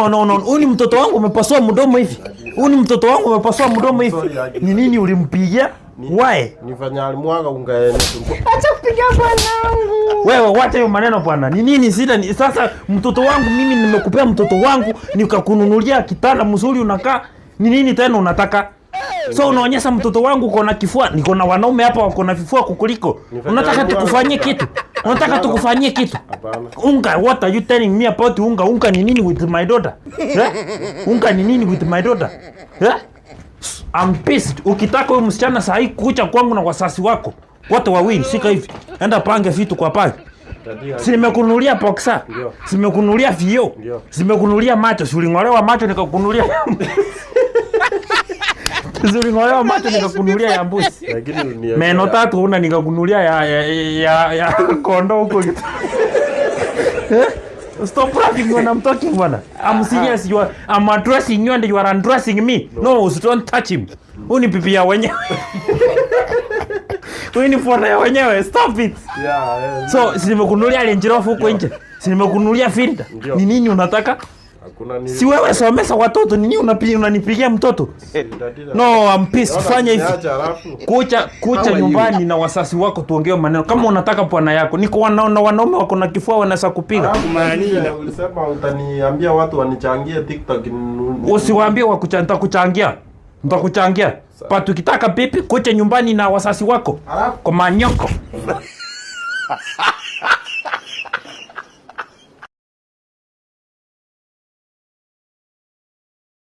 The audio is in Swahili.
No. Uni mtoto wangu umepasua mdomo hivi. Uni mtoto wangu umepasua mdomo hivi. Ni nini ulimpigia? Why? Nifanya alimwaga ungaeni. Acha kupiga bwanangu. Wewe wacha hiyo maneno bwana. Ni nini sida ni sasa mtoto wangu mimi nimekupea mtoto wangu nikakununulia kitanda mzuri unakaa. Ni nini tena unataka? So unaonyesha mtoto wangu uko na kifua, niko na wanaume hapa wako na vifua kukuliko. Unataka tukufanyie kitu? Unataka tukufanyie kitu? Hapana. Unga, what are you telling me about unga? Unga ni nini with my daughter? Unga ni nini with my daughter? I'm pissed. Ukitaka huyu msichana saa hii kucha kwangu na wasasi wako wote wawili, shika hivi. Enda pange vitu kwa pale. Si nimekununulia boxer. Si nimekununulia vio. Si nimekununulia macho, si ulingolewa macho nikakununulia. Zuri ngolewa macho nikakununulia ya mbuzi. Lakini meno tatu una nikakununulia ya kondo huko. Stop laughing when I'm talking bwana. I'm serious. I'm addressing you and you are undressing me. No, don't touch him. Uni pipi ya wenyewe. Uni pona ya wenyewe. Stop it. Yeah. So, si nimekununulia Range Rover huko nje. Si nimekununulia Fielder. Ni nini unataka? Si wewe somesa watoto nini unanipigia mtoto? No, I'm pissed. Fanya hivi. Kucha nyumbani na wasasi wako tuongee maneno. Kama unataka bwana yako, niko wanaume wako na kifua wanaweza kupiga. Ulisema utaniambia watu wanichangie TikTok. Usiwaambie nitakuchangia. Nitakuchangia. But ukitaka pipi kucha nyumbani na wasasi wako. Kwa manyoko.